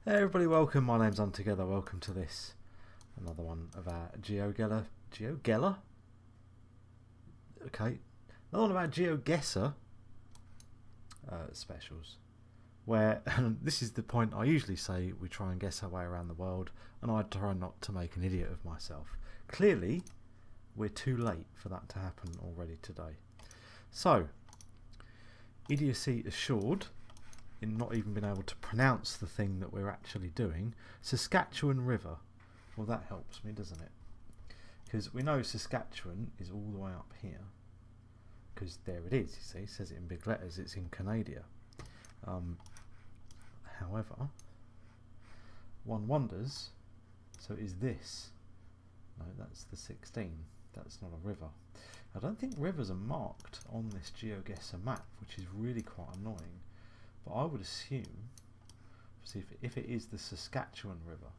Hey everybody, welcome. My name's Untogether. Welcome to this, another one of our Geoguessr? Okay. Another one of our Geoguessr specials. Where, this is the point I usually say, we try and guess our way around the world, and I try not to make an idiot of myself. Clearly, we're too late for that to happen already today. So, idiocy assured, in not even being able to pronounce the thing that we're actually doing. Saskatchewan River. Well, that helps me, doesn't it? Because we know Saskatchewan is all the way up here. Because there it is, you see. It says it in big letters. It's in Canada. However, one wonders, so is this? No, that's the 16. That's not a river. I don't think rivers are marked on this Geoguessr map, which is really quite annoying. But I would assume, see, if it is the Saskatchewan River,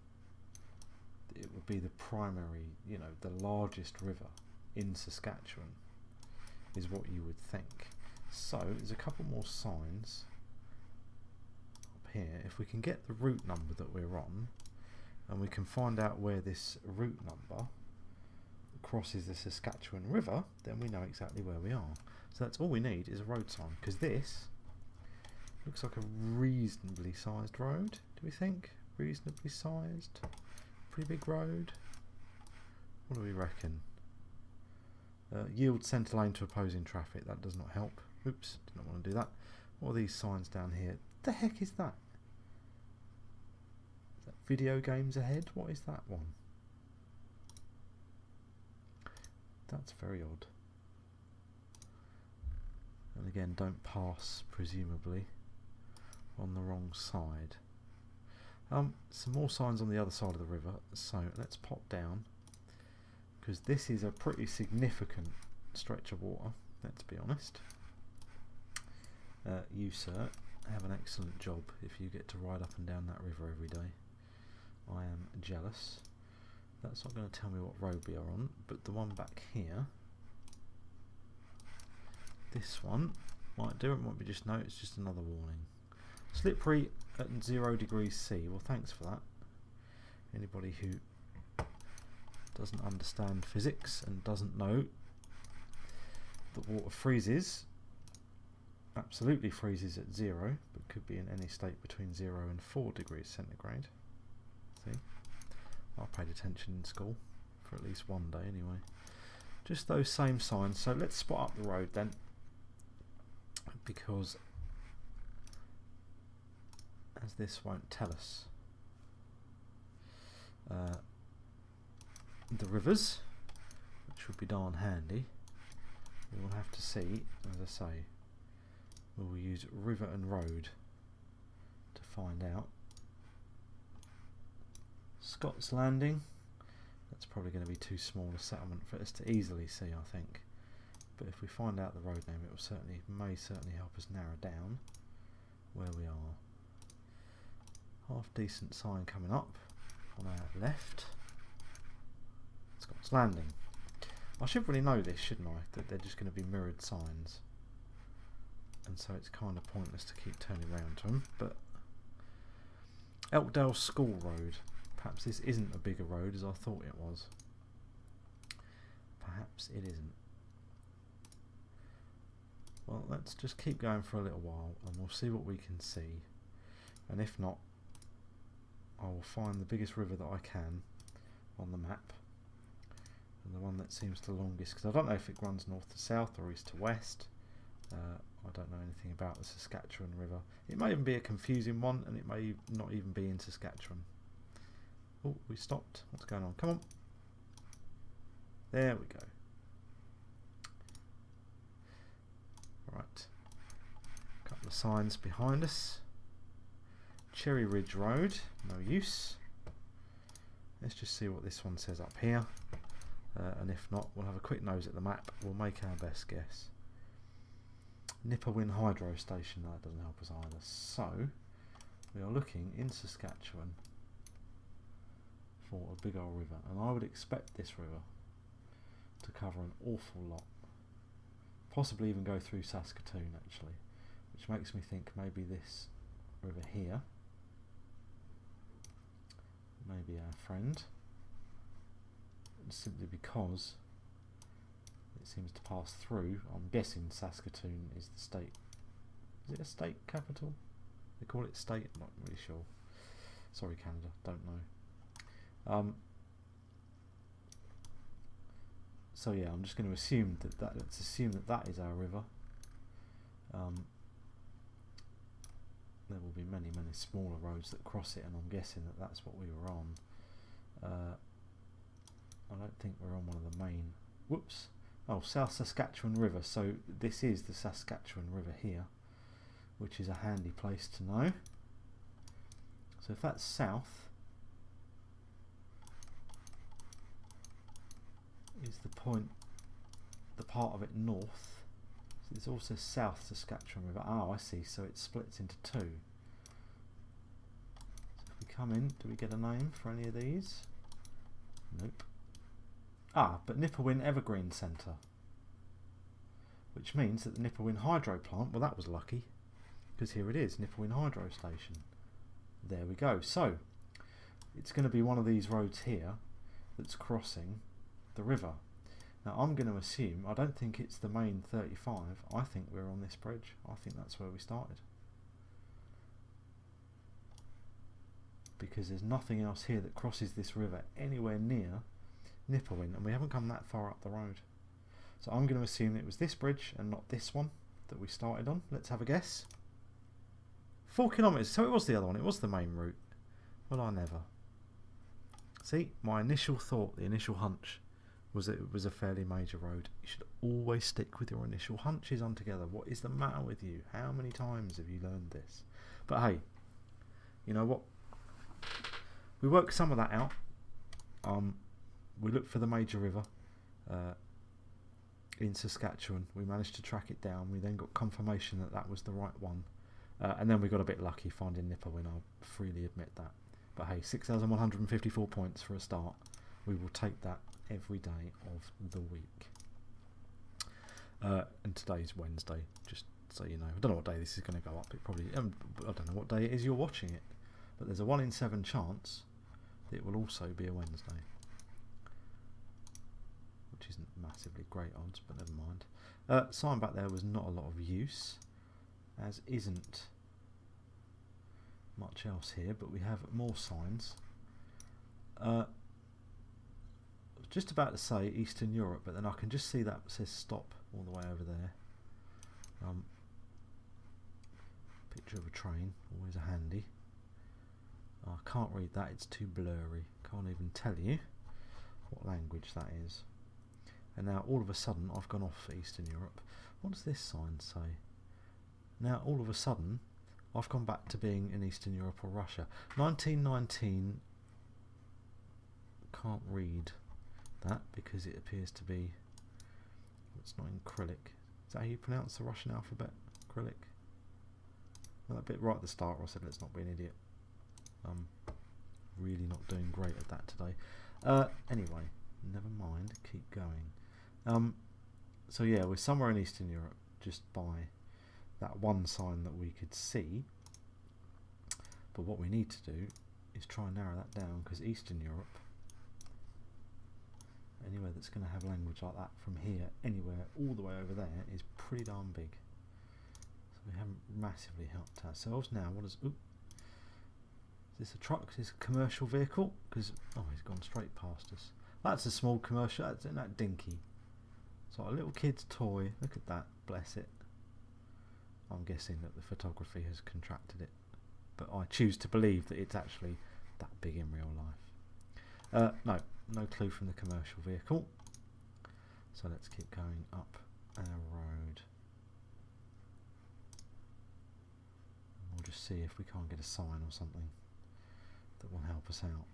it would be the primary, the largest river in Saskatchewan, is what you would think. So there's a couple more signs up here. If we can get the route number that we're on, and we can find out where this route number crosses the Saskatchewan River, then we know exactly where we are. So that's all we need is a road sign, because this looks like a reasonably sized road, do we think? Reasonably sized? Pretty big road? What do we reckon? Yield centre lane to opposing traffic. That does not help. Oops, did not want to do that. What are these signs down here? What the heck is that? Is that video games ahead? What is that one? That's very odd. And again, don't pass, presumably, on the wrong side. Some more signs on the other side of the river, so let's pop down, because this is a pretty significant stretch of water, let's be honest. You, sir, have an excellent job if you get to ride up and down that river every day. I am jealous. That's not going to tell me what road we are on, but the one back here, this one, might do. It might be just, no, it's just another warning. Slippery at 0 degrees C. Well, thanks for that. Anybody who doesn't understand physics and doesn't know that water freezes, absolutely freezes at 0, but could be in any state between 0 and 4 degrees centigrade. See? I paid attention in school for at least one day anyway. Just those same signs. So let's spot up the road then, because as this won't tell us the rivers, which would be darn handy, we will have to see, as I say, we will use river and road to find out. Scott's Landing, that's probably going to be too small a settlement for us to easily see, I think, but if we find out the road name, it will may certainly help us narrow down where we are. Half decent sign coming up on our left. Scott's Landing. I should really know this, shouldn't I? That they're just going to be mirrored signs, and so it's kind of pointless to keep turning around to them. But Elkdale School Road. Perhaps this isn't a bigger road as I thought it was. Perhaps it isn't. Well, let's just keep going for a little while and we'll see what we can see. And if not, I will find the biggest river that I can on the map, and the one that seems the longest, because I don't know if it runs north to south or east to west. I don't know anything about the Saskatchewan River. It may even be a confusing one, and it may not even be in Saskatchewan. Oh, we stopped. What's going on? Come on. There we go. Right. Couple of signs behind us. Cherry Ridge Road, no use. Let's just see what this one says up here, and if not, we'll have a quick nose at the map. We'll make our best guess. Nipawin Hydro Station, that doesn't help us either. So we are looking in Saskatchewan for a big old river, and I would expect this river to cover an awful lot, possibly even go through Saskatoon actually, which makes me think maybe this river here be our friend, simply because it seems to pass through. I'm guessing Saskatoon is the state. Is it a state capital? They call it state? I'm not really sure. Sorry Canada, don't know. So yeah, I'm just going to assume let's assume that is our river. There will be many smaller roads that cross it, and I'm guessing that that's what we were on. I don't think we're on one of the main. Whoops! Oh, South Saskatchewan River. So this is the Saskatchewan River here, which is a handy place to know. So if that's south, is the point, the part of it north. So there's also South Saskatchewan River. Oh, I see. So it splits into two. So if we come in, do we get a name for any of these? Nope. Ah, but Nipawin Evergreen Centre, which means that the Nipawin Hydro Plant, well that was lucky, because here it is, Nipawin Hydro Station. There we go. So it's going to be one of these roads here that's crossing the river. Now I'm going to assume, I don't think it's the main 35, I think we're on this bridge. I think that's where we started, because there's nothing else here that crosses this river anywhere near Nipawin, and we haven't come that far up the road. So I'm going to assume it was this bridge and not this one that we started on. Let's have a guess. 4 kilometres, so it was the other one, it was the main route. Well, I never. See, my initial thought, the initial hunch, was that it was a fairly major road. You should always stick with your initial hunches on together. What is the matter with you? How many times have you learned this? But hey, you know what? We worked some of that out. We looked for the major river in Saskatchewan. We managed to track it down. We then got confirmation that that was the right one. And then we got a bit lucky finding Nipawin, I'll freely admit that. But hey, 6,154 points for a start. We will take that every day of the week. And today's Wednesday, just so you know. I don't know what day this is going to go up. It probably, I don't know what day it is you're watching it. But there's a 1 in 7 chance that it will also be a Wednesday. Which isn't massively great odds, but never mind. Sign back there was not a lot of use, as isn't much else here, but we have more signs. I was just about to say Eastern Europe, but then I can just see that says stop all the way over there. Picture of a train, always a handy. I can't read that, it's too blurry. Can't even tell you what language that is. And now all of a sudden I've gone off for Eastern Europe. What does this sign say? Now all of a sudden I've gone back to being in Eastern Europe or Russia. 1919, can't read that because it appears to be, it's not in Cyrillic. Is that how you pronounce the Russian alphabet? Cyrillic? Well, that bit right at the start where I said let's not be an idiot. Really not doing great at that today. Anyway, never mind, keep going. So yeah, we're somewhere in Eastern Europe just by that one sign that we could see. But what we need to do is try and narrow that down, because Eastern Europe, anywhere that's going to have language like that from here, anywhere all the way over there, is pretty darn big. So we haven't massively helped ourselves. Now, what is... Ooh, is this a truck? Is this a commercial vehicle? Because, oh, he's gone straight past us. That's a small commercial. That's that dinky. It's like a little kid's toy. Look at that. Bless it. I'm guessing that the photography has contracted it, but I choose to believe that it's actually that big in real life. No clue from the commercial vehicle. So let's keep going up our road. We'll just see if we can't get a sign or something that will help us out.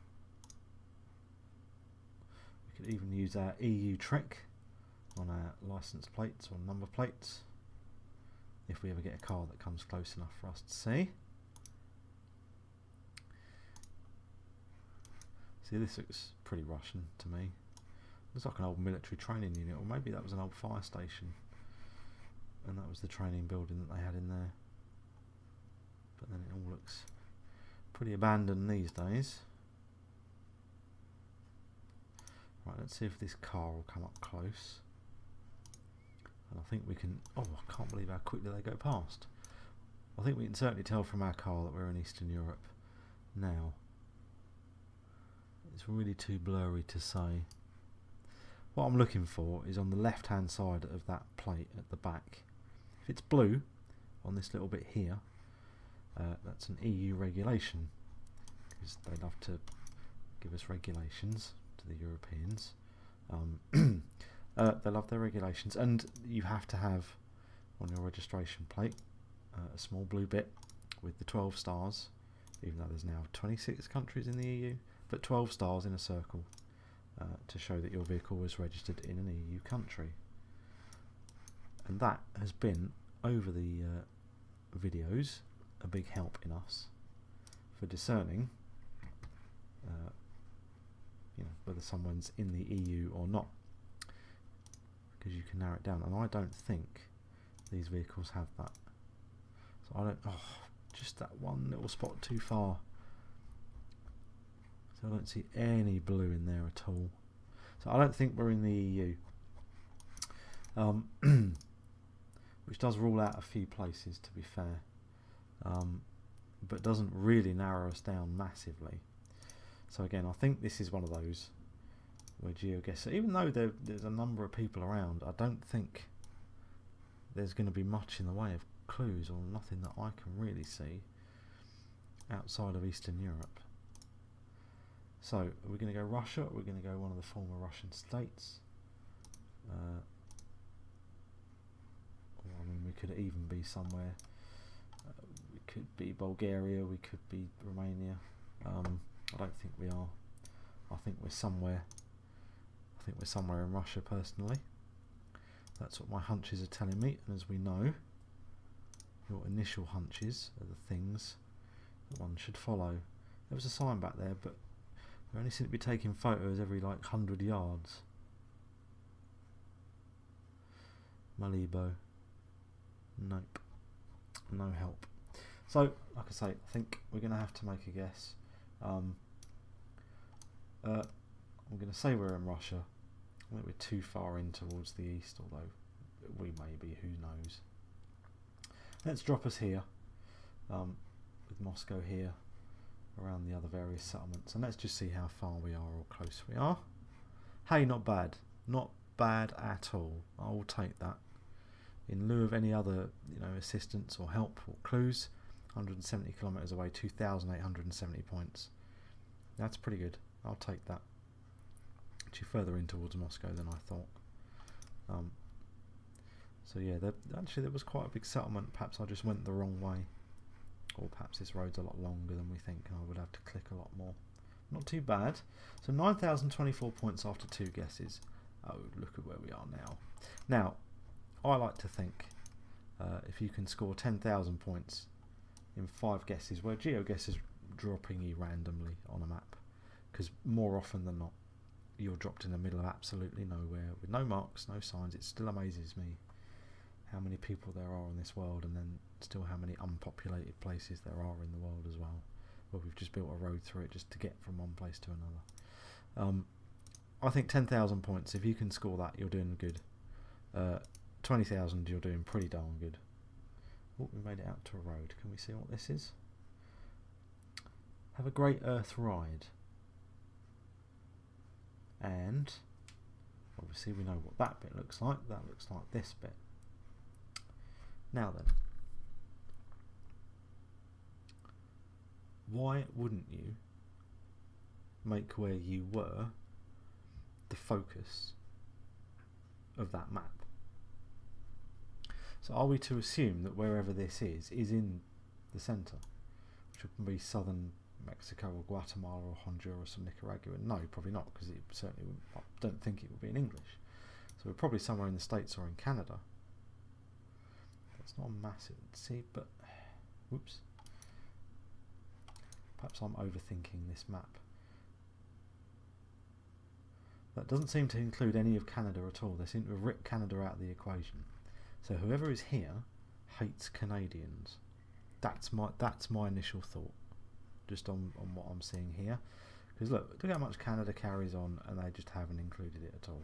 We could even use our EU trick on our license plates or number plates if we ever get a car that comes close enough for us to see. See, this looks pretty Russian to me. Looks like an old military training unit, or maybe that was an old fire station and that was the training building that they had in there. But then it all looks pretty abandoned these days. Let's see if this car will come up close. And I think we can... Oh, I can't believe how quickly they go past. I think we can certainly tell from our car that we're in Eastern Europe now. It's really too blurry to say. What I'm looking for is on the left hand side of that plate at the back. If it's blue on this little bit here, that's an EU regulation, because they love to give us regulations to the Europeans. They love their regulations, and you have to have on your registration plate a small blue bit with the 12 stars, even though there's now 26 countries in the EU, but 12 stars in a circle to show that your vehicle was registered in an EU country. And that has been, over the videos, a big help in us for discerning whether someone's in the EU or not, because you can narrow it down, and I don't think these vehicles have that. So I don't... Oh, just that one little spot too far. So I don't see any blue in there at all. So I don't think we're in the EU. Which does rule out a few places, to be fair. But doesn't really narrow us down massively. So again, I think this is one of those where Geoguessr, even though there's a number of people around, I don't think there's going to be much in the way of clues, or nothing that I can really see outside of Eastern Europe. So, are we going to go Russia, or are we going to go one of the former Russian states? I mean, we could even be somewhere. We could be Bulgaria, we could be Romania. I don't think we are. I think we're somewhere. I think we're somewhere in Russia, personally. That's what my hunches are telling me, and as we know, your initial hunches are the things that one should follow. There was a sign back there, but we only seem to be taking photos every like 100 yards. Malibo. Nope. No help. So, like I say, I think we're going to have to make a guess. I'm going to say we're in Russia. I think we're too far in towards the east, although we may be, who knows. Let's drop us here, with Moscow here, around the other various settlements, and let's just see how far we are or close we are. Hey, not bad. Not bad at all. I will take that. In lieu of any other, assistance or help or clues, 170 kilometres away, 2,870 points. That's pretty good. I'll take that. Actually, further in towards Moscow than I thought. So yeah, there was quite a big settlement. Perhaps I just went the wrong way, or perhaps this road's a lot longer than we think, and I would have to click a lot more. Not too bad. So 9,024 points after 2 guesses. Oh, look at where we are now. Now, I like to think if you can score 10,000 points in 5 guesses, where Geoguessr's dropping you randomly on a map, because more often than not you're dropped in the middle of absolutely nowhere with no marks, no signs. It still amazes me how many people there are in this world, and then still how many unpopulated places there are in the world as well, where we've just built a road through it just to get from one place to another. I think 10,000 points, if you can score that, you're doing good. 20,000, you're doing pretty darn good. Oh, we made it out to a road. Can we see what this is? Have a great Earth ride. And obviously we know what that bit looks like. That looks like this bit. Now then, why wouldn't you make where you were the focus of that map? So are we to assume that wherever this is in the centre, which would be southern Mexico or Guatemala or Honduras or Nicaragua? No, probably not, because it certainly wouldn't, I don't think it would be in English. So we're probably somewhere in the States or in Canada. That's not a massive, see, but whoops. Perhaps I'm overthinking this map. That doesn't seem to include any of Canada at all. They seem to have ripped Canada out of the equation. So whoever is here hates Canadians. That's my initial thought, just on what I'm seeing here, Because look how much Canada carries on, and they just haven't included it at all.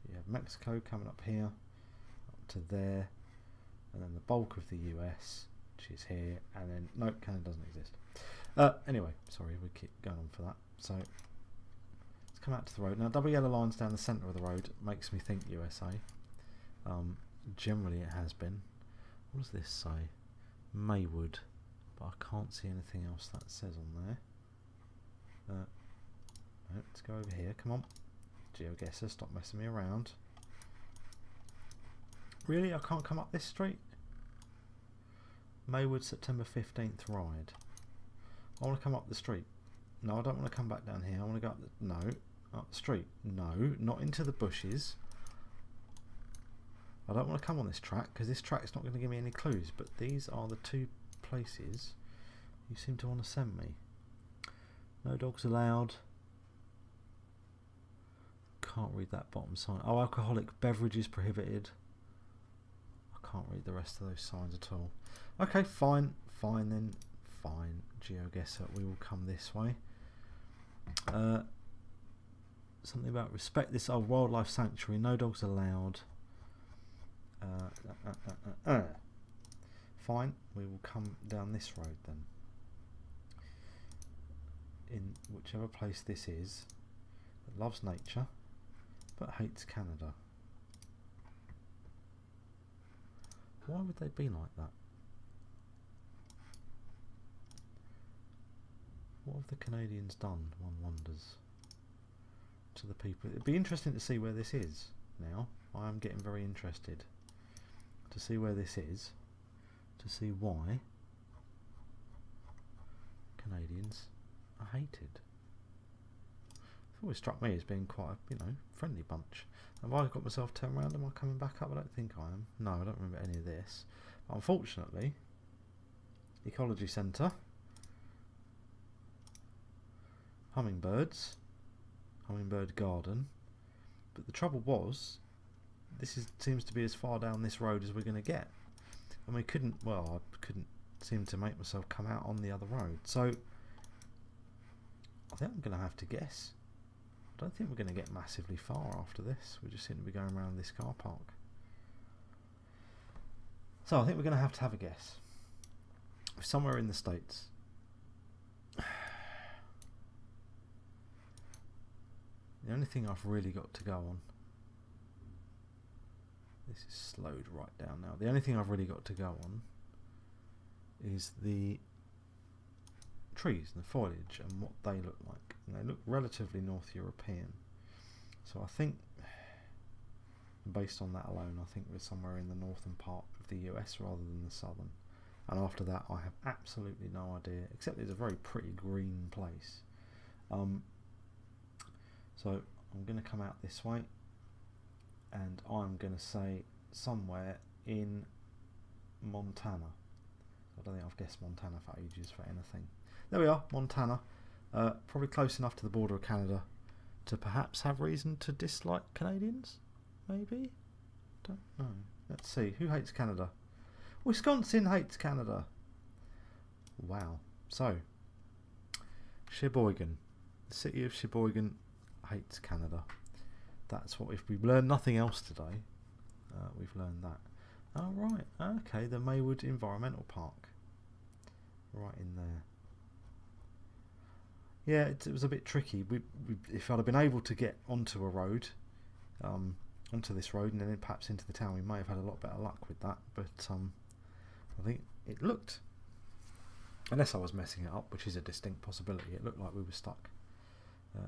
You have Mexico coming up here, up to there, and then the bulk of the US, which is here, and then nope, Canada doesn't exist. Anyway, sorry, we keep going on for that. So let's come out to the road now. Double yellow lines down the centre of the road makes me think USA. Generally, it has been. What does this say? Maywood, but I can't see anything else that says on there. Let's go over here. Come on, Geoguessr, stop messing me around. Really, I can't come up this street? Maywood, September 15th ride. I want to come up the street. No, I don't want to come back down here. I want to go up the, no, up the street. No, not into the bushes. I don't want to come on this track because this track's not going to give me any clues, but these are the two places you seem to want to send me. No dogs allowed. Can't read that bottom sign. Oh, alcoholic beverages prohibited. I can't read the rest of those signs at all. Okay, fine then. Fine, Geoguessr, we will come this way. Something about respect this old wildlife sanctuary. No dogs allowed. Fine, we will come down this road then. In whichever place this is, that loves nature but hates Canada. Why would they be like that? What have the Canadians done, one wonders, to the people? It'd be interesting to see where this is now. I am getting very interested to see where this is, to see why Canadians are hated. It's always struck me as being quite a, friendly bunch. Have I got myself turned around? Am I coming back up? I don't think I am. No, I don't remember any of this. But unfortunately, Ecology Centre, hummingbirds, hummingbird garden. But the trouble was, seems to be as far down this road as we're going to get. And I couldn't seem to make myself come out on the other road. So I think I'm going to have to guess. I don't think we're going to get massively far after this. We just seem to be going around this car park. So I think we're going to have a guess. Somewhere in the States. The only thing I've really got to go on, this is slowed right down now, the only thing I've really got to go on is the trees and the foliage and what they look like. And they look relatively North European. So I think, based on that alone, I think we're somewhere in the northern part of the US rather than the southern. And after that I have absolutely no idea, except it's a very pretty green place. So I'm going to come out this way, and I'm going to say somewhere in Montana. I don't think I've guessed Montana for ages for anything. There we are, Montana. Probably close enough to the border of Canada to perhaps have reason to dislike Canadians, maybe? Don't know. Let's see, who hates Canada? Wisconsin hates Canada. Wow. So, Sheboygan. The city of Sheboygan hates Canada. That's what we've learned. Nothing else today. We've learned that. Oh right, okay, the Maywood Environmental Park, right in there. Yeah, it was a bit tricky. If I'd have been able to get onto a road, onto this road, and then perhaps into the town, we may have had a lot better luck with that. But I think it looked, unless I was messing it up, which is a distinct possibility, it looked like we were stuck.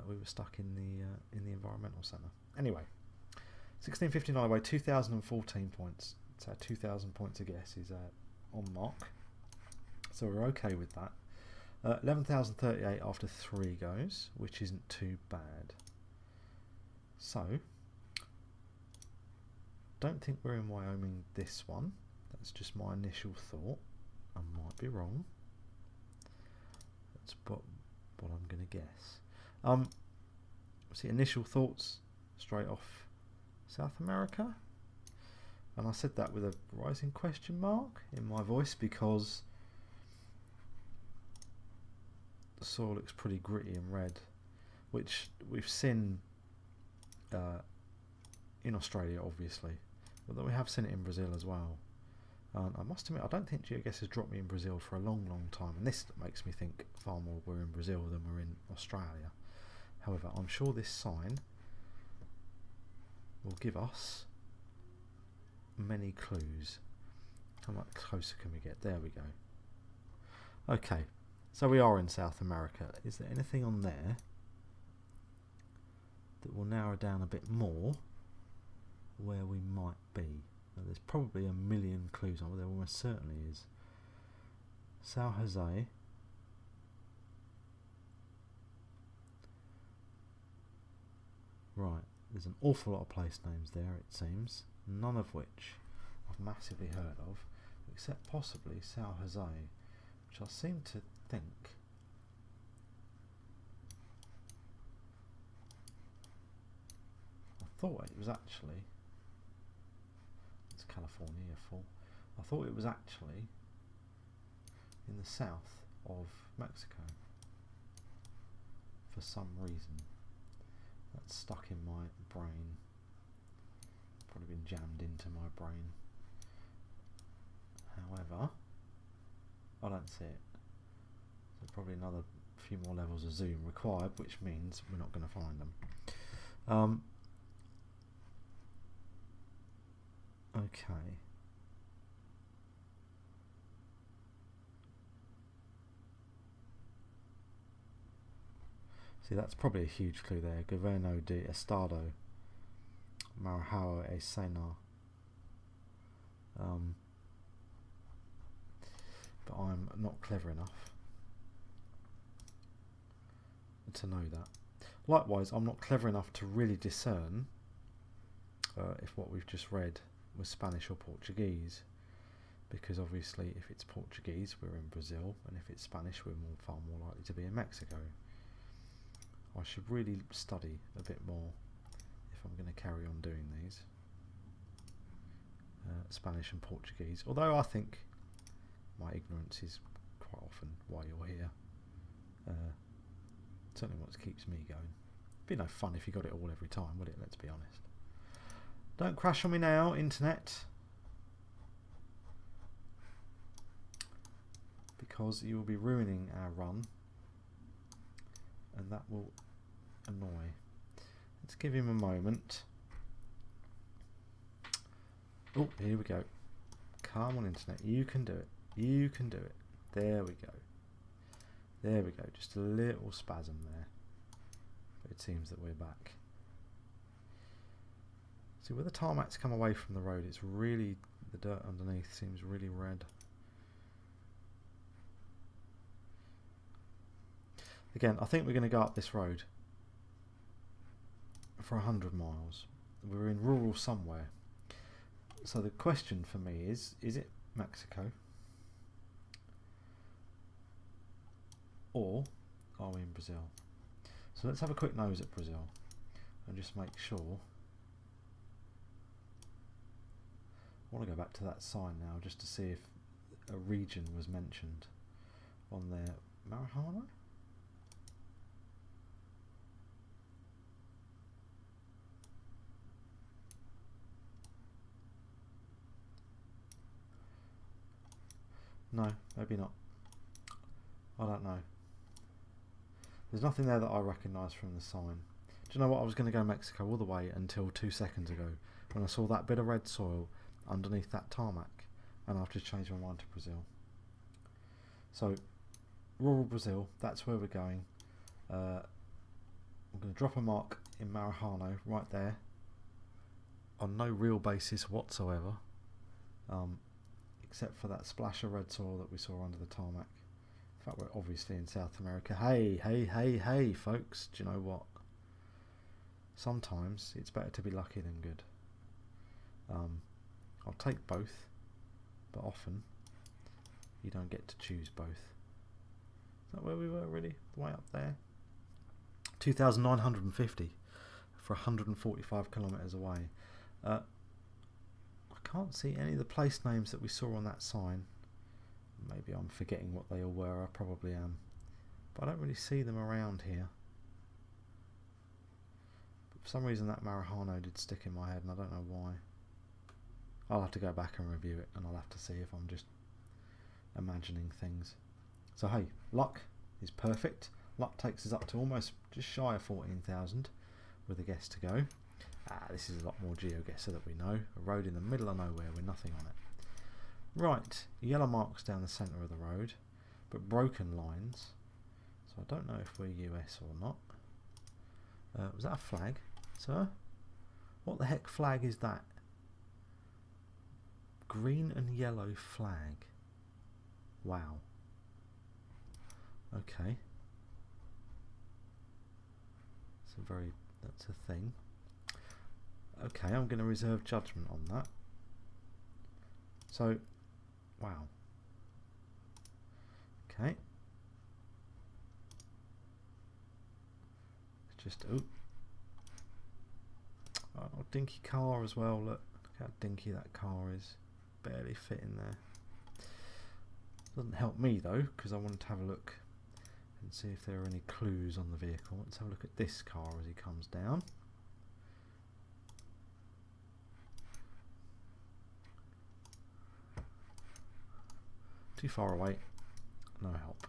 We were stuck in the environmental centre. Anyway, 1659 away, 2,014 points. So 2,000 points a guess is on mark. So we're okay with that. 11,038 after 3 goes, which isn't too bad. So, don't think we're in Wyoming this one. That's just my initial thought. I might be wrong. That's what I'm going to guess. See, initial thoughts straight off South America. And I said that with a rising question mark in my voice because The soil looks pretty gritty and red, which we've seen in Australia obviously, but then we have seen it in Brazil as well. I must admit, I don't think Geoguessr has dropped me in Brazil for a long time, and this makes me think far more we're in Brazil than we're in Australia. However, I'm sure this sign will give us many clues. How much closer can we get? There we go. Okay, so we are in South America. Is there anything on there that will narrow down a bit more where we might be? Now, there's probably a million clues on, but there almost certainly is. São Jose. Right, there's an awful lot of place names there, it seems, none of which I've massively heard of, except possibly São Jose, which I seem to think I thought it was actually, it's California full, I thought it was actually in the south of Mexico for some reason. That's stuck in my brain, probably been jammed into my brain. However, I don't see it, so probably another few more levels of zoom required, which means we're not going to find them. Okay. See, that's probably a huge clue there. Governo de Estado, Marajao e Sena. But I'm not clever enough to know that. Likewise, I'm not clever enough to really discern if what we've just read was Spanish or Portuguese, because obviously if it's Portuguese we're in Brazil, and if it's Spanish we're far more likely to be in Mexico. I should really study a bit more if I'm going to carry on doing these. Spanish and Portuguese, although I think my ignorance is quite often why you're here. Certainly what keeps me going. It'd be no fun if you got it all every time, would it? Let's be honest. Don't crash on me now, internet, because you will be ruining our run, and that will annoy. Let's give him a moment. Oh, here we go. Come on, internet, you can do it. You can do it. There we go. There we go. Just a little spasm there. But it seems that we're back. See, where the tarmac's come away from the road, it's really, the dirt underneath seems really red. Again, I think we're going to go up this road for 100 miles. We're in rural somewhere. So the question for me is it Mexico? Or are we in Brazil? So let's have a quick nose at Brazil and just make sure. I want to go back to that sign now just to see if a region was mentioned on there. Marajao? No, maybe not. I don't know. There's nothing there that I recognise from the sign. Do you know what? I was going to go Mexico all the way until 2 seconds ago when I saw that bit of red soil underneath that tarmac, and I've just changed my mind to Brazil. So, rural Brazil, that's where we're going. I'm going to drop a mark in Marajao right there on no real basis whatsoever, except for that splash of red soil that we saw under the tarmac. In fact, we're obviously in South America. Hey, folks, do you know what? Sometimes it's better to be lucky than good. I'll take both, but often you don't get to choose both. Is that where we were really? Way up there? 2,950 for 145 kilometres away. I can't see any of the place names that we saw on that sign. Maybe I'm forgetting what they all were. I probably am. but I don't really see them around here. But for some reason that Marahano did stick in my head, and I don't know why. I'll have to go back and review it, and I'll have to see if I'm just imagining things. So hey, luck is perfect. Luck takes us up to almost just shy of 14,000 with a guess to go. This is a lot more Geoguessr that we know. A road in the middle of nowhere with nothing on it. Right, yellow marks down the centre of the road, but broken lines. So I don't know if we're US or not. Was that a flag, sir? What the heck flag is that? Green and yellow flag. Wow. Okay. That's a thing. Okay, I'm going to reserve judgment on that. So, wow. Okay. It's just, oh, dinky car as well. Look how dinky that car is. Barely fit in there. Doesn't help me though, because I wanted to have a look and see if there are any clues on the vehicle. Let's have a look at this car as he comes down. Too far away, no help.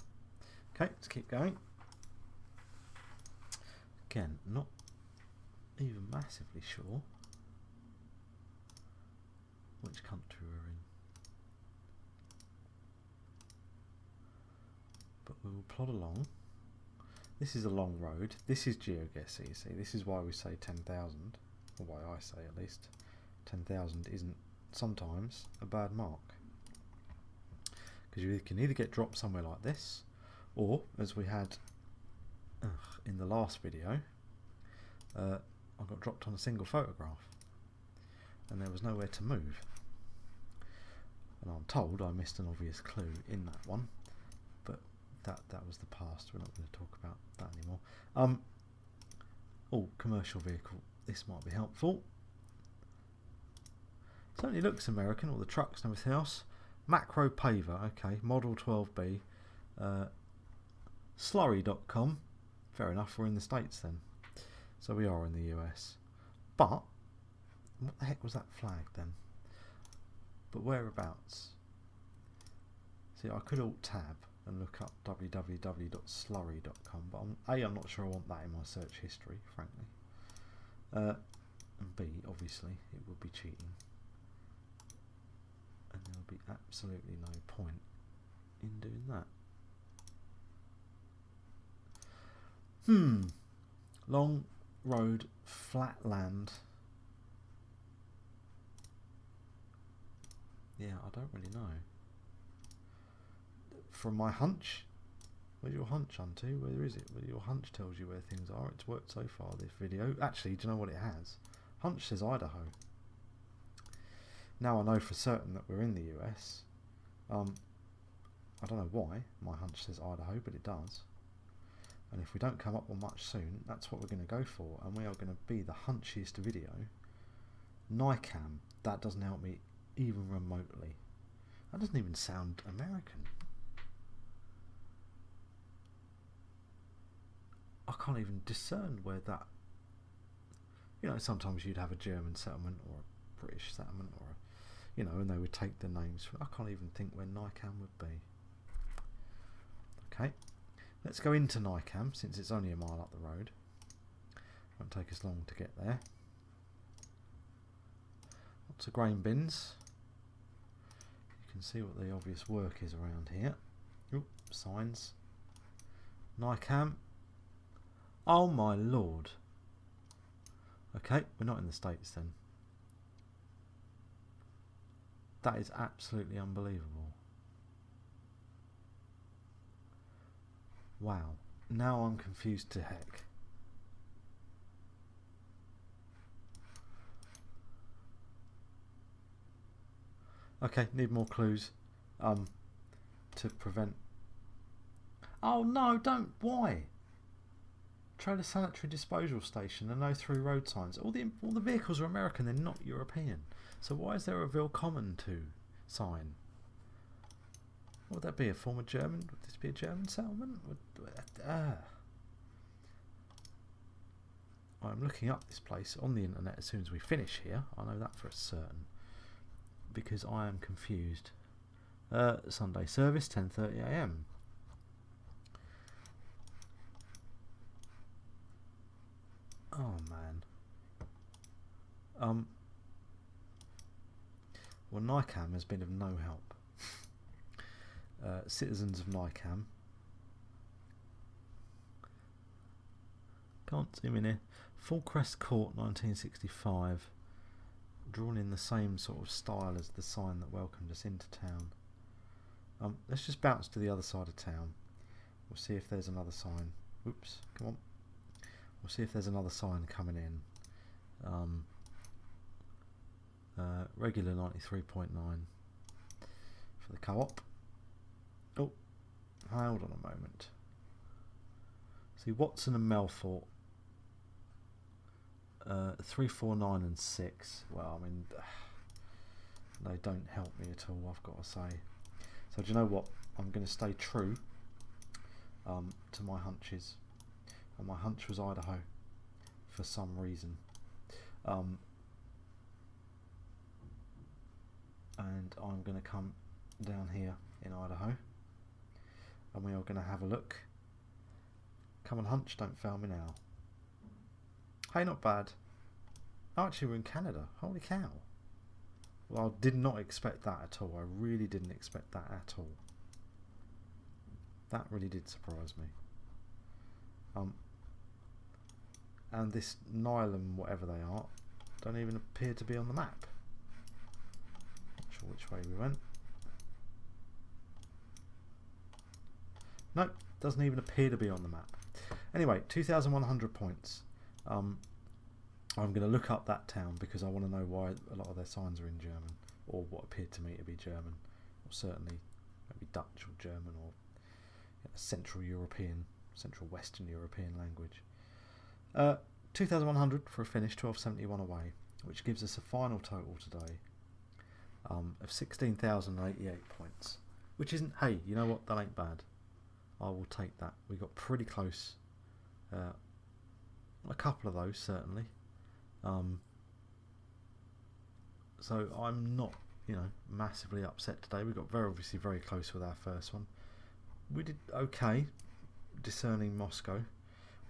Okay, let's keep going. Again, not even massively sure which country we're in, but we will plod along. This is a long road. This is Geoguessr, you see. This is why we say 10,000, or why I say at least 10,000 isn't sometimes a bad mark, because you can either get dropped somewhere like this, or as we had in the last video, I got dropped on a single photograph and there was nowhere to move, and I'm told I missed an obvious clue in that one, but that was the past. We're not going to talk about that anymore. Oh, commercial vehicle, this might be helpful. Certainly looks American, all the trucks and everything else. Macro paver, okay, model 12B, slurry.com. Fair enough, we're in the States then. So we are in the US. But what the heck was that flag then? But whereabouts? See, I could alt tab and look up www.slurry.com, but I'm not sure I want that in my search history, frankly. And B, obviously, it would be cheating. And there will be absolutely no point in doing that. Long road, flat land. Yeah, I don't really know. From my hunch, where's your hunch onto? Where is it? Where your hunch tells you where things are. It's worked so far, this video. Actually, do you know what it has? Hunch says Idaho. Now I know for certain that we're in the US. I don't know why my hunch says Idaho, but it does. And if we don't come up with much soon, that's what we're going to go for, and we are going to be the hunchiest video. NICAM, that doesn't help me even remotely. That doesn't even sound American. I can't even discern where that, you know, sometimes you'd have a German settlement or a British settlement, or a, you know, and they would take the names. I can't even think where NICAM would be. Okay. Let's go into NICAM, since it's only a mile up the road. Won't take us long to get there. Lots of grain bins. You can see what the obvious work is around here. Oop, signs. NICAM. Oh my lord. Okay, we're not in the States then. That is absolutely unbelievable. Wow, now I'm confused to heck. Okay, need more clues to prevent. Oh no, don't, why? Trailer sanitary disposal station and no through road signs. All the vehicles are American, they're not European. So why is there a Willkommen to sign? What would that be? A former German? Would this be a German settlement? I'm looking up this place on the internet as soon as we finish here. I know that for a certain, because I am confused. Sunday service, 10:30 AM. Oh man. Well, Nicam has been of no help. Citizens of Nicam. Can't zoom in here. Full Crest Court, 1965. Drawn in the same sort of style as the sign that welcomed us into town. Let's just bounce to the other side of town. We'll see if there's another sign. Oops, come on. We'll see if there's another sign coming in. Regular 93.9 for the co-op. Oh, hold on a moment. See, Watson and Melfort. 3, 4, 9 and 6. Well, I mean, they don't help me at all, I've got to say. So do you know what? I'm going to stay true to my hunches. And my hunch was Idaho for some reason. And I'm going to come down here in Idaho. And we are going to have a look. Come on, hunch, don't fail me now. Hey, not bad. Oh, actually, we're in Canada. Holy cow. Well, I did not expect that at all. I really didn't expect that at all. That really did surprise me. And this Nylum, whatever they are, don't even appear to be on the map. Not sure which way we went. Nope, doesn't even appear to be on the map. Anyway, 2,100 points. I'm going to look up that town because I want to know why a lot of their signs are in German, or what appeared to me to be German, or certainly maybe Dutch or German, or Central European, Central Western European language. 2,100 for a finish, 1271 away, which gives us a final total today of 16,088 points, which isn't, hey, you know what, that ain't bad. I will take that. We got pretty close. A couple of those certainly. So I'm not, massively upset today. We got obviously very close with our first one. We did okay discerning Moscow.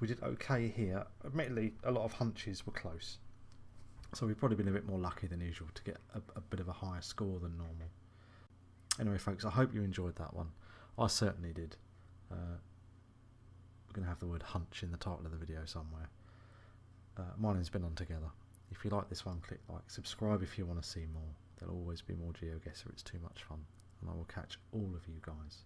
We did okay here. Admittedly, a lot of hunches were close. So we've probably been a bit more lucky than usual to get a bit of a higher score than normal. Anyway, folks, I hope you enjoyed that one. I certainly did. We're going to have the word hunch in the title of the video somewhere. My name's been on Together. If you like this one, click like, subscribe if you want to see more. There'll always be more Geoguessr. It's too much fun. And I will catch all of you guys